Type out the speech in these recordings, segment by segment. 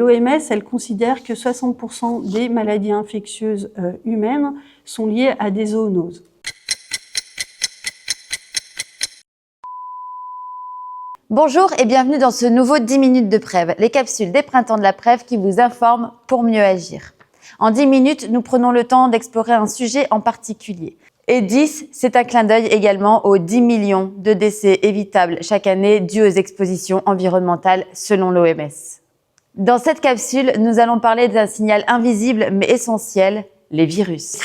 l'OMS, elle considère que 60% des maladies infectieuses humaines sont liées à des zoonoses. Bonjour et bienvenue dans ce nouveau 10 minutes de Prève, les capsules des printemps de la Prève qui vous informent pour mieux agir. En 10 minutes, nous prenons le temps d'explorer un sujet en particulier. Et 10, c'est un clin d'œil également aux 10 millions de décès évitables chaque année dus aux expositions environnementales selon l'OMS. Dans cette capsule, nous allons parler d'un signal invisible mais essentiel, les virus.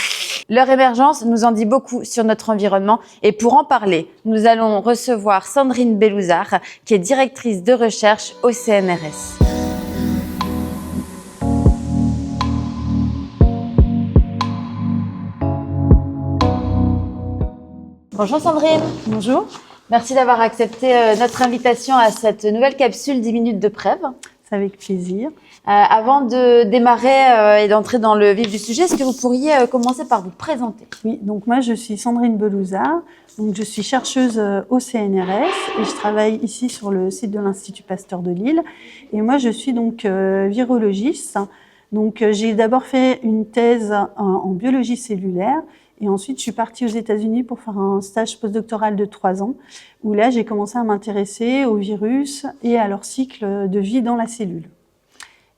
Leur émergence nous en dit beaucoup sur notre environnement et pour en parler, nous allons recevoir Sandrine Bellouzard, qui est directrice de recherche au CNRS. Bonjour Sandrine. Bonjour. Merci d'avoir accepté notre invitation à cette nouvelle capsule 10 minutes de Prève. C'est avec plaisir. Avant de démarrer et d'entrer dans le vif du sujet, est-ce que vous pourriez commencer par vous présenter? Oui, donc moi je suis Sandrine Bellouzard, donc je suis chercheuse au CNRS et je travaille ici sur le site de l'Institut Pasteur de Lille. Et moi je suis donc virologiste. Donc j'ai d'abord fait une thèse en biologie cellulaire et ensuite je suis partie aux États-Unis pour faire un stage postdoctoral de 3 ans où là j'ai commencé à m'intéresser aux virus et à leur cycle de vie dans la cellule.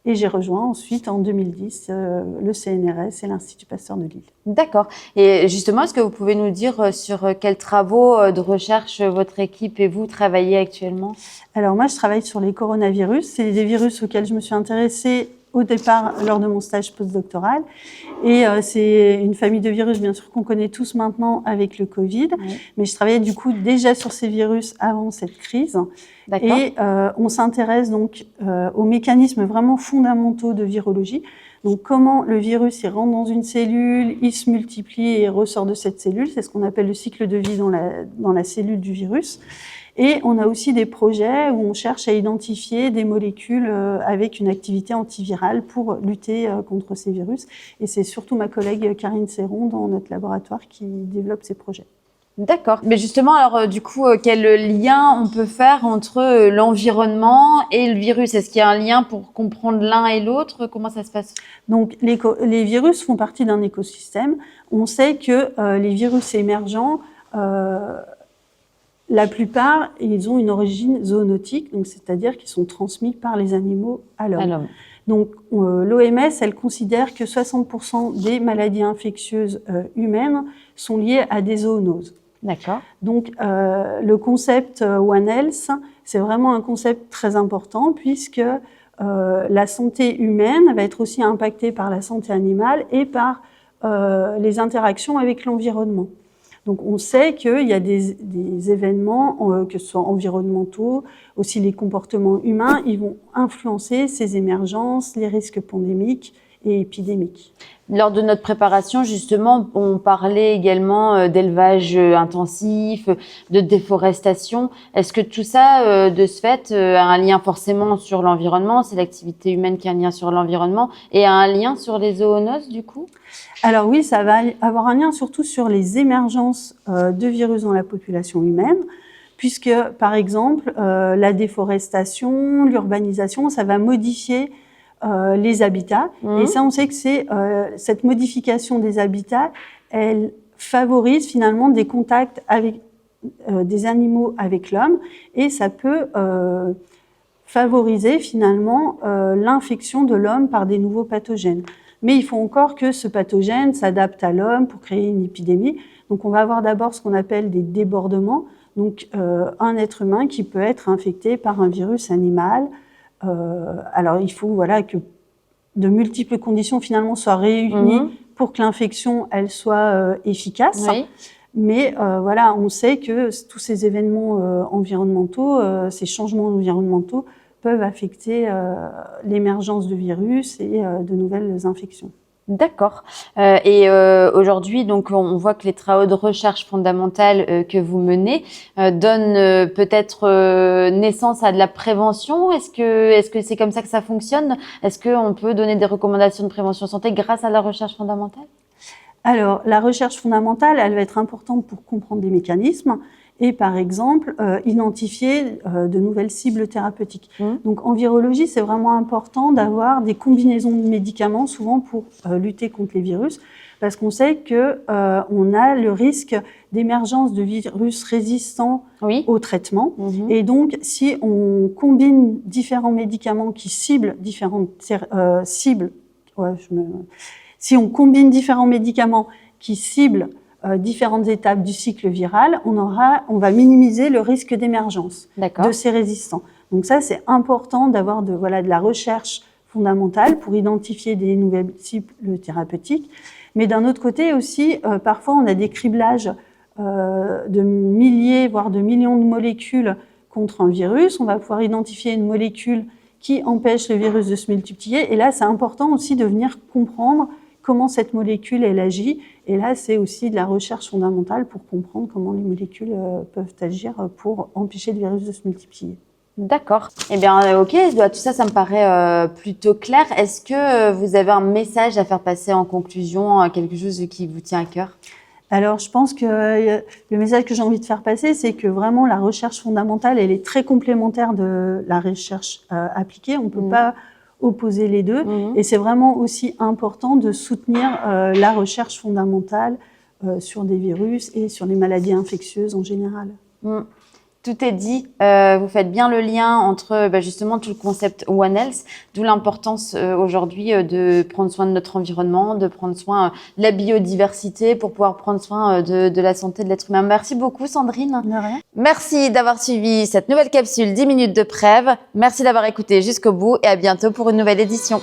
Et j'ai rejoint ensuite en 2010 le CNRS et l'Institut Pasteur de Lille. D'accord. Et justement, est-ce que vous pouvez nous dire sur quels travaux de recherche votre équipe et vous travaillez actuellement? Alors moi, je travaille sur les coronavirus. C'est des virus auxquels je me suis intéressée au départ lors de mon stage postdoctoral. Et c'est une famille de virus, bien sûr, qu'on connaît tous maintenant avec le Covid. Oui. Mais je travaillais du coup déjà sur ces virus avant cette crise. Et on s'intéresse donc aux mécanismes vraiment fondamentaux de virologie. Donc comment le virus il rentre dans une cellule, il se multiplie et ressort de cette cellule. C'est ce qu'on appelle le cycle de vie dans la cellule du virus. Et on a aussi des projets où on cherche à identifier des molécules avec une activité antivirale pour lutter contre ces virus. Et c'est surtout ma collègue Karine Serron dans notre laboratoire qui développe ces projets. D'accord. Mais justement, alors du coup, quel lien on peut faire entre l'environnement et le virus? Est-ce qu'il y a un lien pour comprendre l'un et l'autre? Comment ça se passe? Donc, les virus font partie d'un écosystème. On sait que les virus émergents, la plupart, ils ont une origine zoonotique, donc c'est-à-dire qu'ils sont transmis par les animaux à l'homme. Donc, l'OMS, elle considère que 60% des maladies infectieuses humaines sont liées à des zoonoses. D'accord. Donc, le concept One Health, c'est vraiment un concept très important puisque la santé humaine va être aussi impactée par la santé animale et par les interactions avec l'environnement. Donc, on sait qu'il y a des événements, que ce soit environnementaux, aussi les comportements humains, ils vont influencer ces émergences, les risques pandémiques et épidémiques. Lors de notre préparation, justement, on parlait également d'élevage intensif, de déforestation. Est-ce que tout ça, de ce fait, a un lien forcément sur l'environnement? C'est l'activité humaine qui a un lien sur l'environnement et a un lien sur les zoonoses, du coup? Alors oui, ça va avoir un lien surtout sur les émergences de virus dans la population humaine, puisque, par exemple, la déforestation, l'urbanisation, ça va modifier les habitats. Et ça, on sait que c'est cette modification des habitats, elle favorise finalement des contacts avec des animaux avec l'homme et ça peut favoriser finalement l'infection de l'homme par des nouveaux pathogènes. Mais il faut encore que ce pathogène s'adapte à l'homme pour créer une épidémie. Donc on va avoir d'abord ce qu'on appelle des débordements, donc un être humain qui peut être infecté par un virus animal. Alors, il faut que de multiples conditions finalement soient réunies pour que l'infection elle soit efficace. Oui. Mais on sait que tous ces événements environnementaux, ces changements environnementaux peuvent affecter l'émergence de virus et de nouvelles infections. D'accord. Aujourd'hui, donc, on voit que les travaux de recherche fondamentale que vous menez donnent peut-être naissance à de la prévention. Est-ce que c'est comme ça que ça fonctionne? Est-ce qu'on peut donner des recommandations de prévention santé grâce à la recherche fondamentale? Alors, la recherche fondamentale, elle va être importante pour comprendre les mécanismes et par exemple identifier de nouvelles cibles thérapeutiques. Donc en virologie, c'est vraiment important d'avoir des combinaisons de médicaments, souvent pour lutter contre les virus, parce qu'on sait que on a le risque d'émergence de virus résistants au traitement. Et donc, si on combine différents médicaments qui ciblent différentes cibles, si on combine différents médicaments qui ciblent différentes étapes du cycle viral, on va minimiser le risque d'émergence de ces résistants. Donc ça, c'est important d'avoir de la recherche fondamentale pour identifier des nouvelles cibles thérapeutiques. Mais d'un autre côté aussi, parfois, on a des criblages de milliers, voire de millions de molécules contre un virus. On va pouvoir identifier une molécule qui empêche le virus de se multiplier. Et là, c'est important aussi de venir comprendre comment cette molécule, elle agit. Et là, c'est aussi de la recherche fondamentale pour comprendre comment les molécules peuvent agir pour empêcher le virus de se multiplier. D'accord. Eh bien, ok, tout ça, ça me paraît plutôt clair. Est-ce que vous avez un message à faire passer en conclusion, quelque chose qui vous tient à cœur ? Alors, je pense que le message que j'ai envie de faire passer, c'est que vraiment la recherche fondamentale, elle est très complémentaire de la recherche appliquée. On ne peut pas opposer les deux. Et c'est vraiment aussi important de soutenir la recherche fondamentale sur des virus et sur les maladies infectieuses en général. Tout est dit. Vous faites bien le lien entre justement tout le concept One Health, d'où l'importance aujourd'hui de prendre soin de notre environnement, de prendre soin de la biodiversité pour pouvoir prendre soin de la santé de l'être humain. Merci beaucoup Sandrine. De rien. Merci d'avoir suivi cette nouvelle capsule 10 minutes de Prève. Merci d'avoir écouté jusqu'au bout et à bientôt pour une nouvelle édition.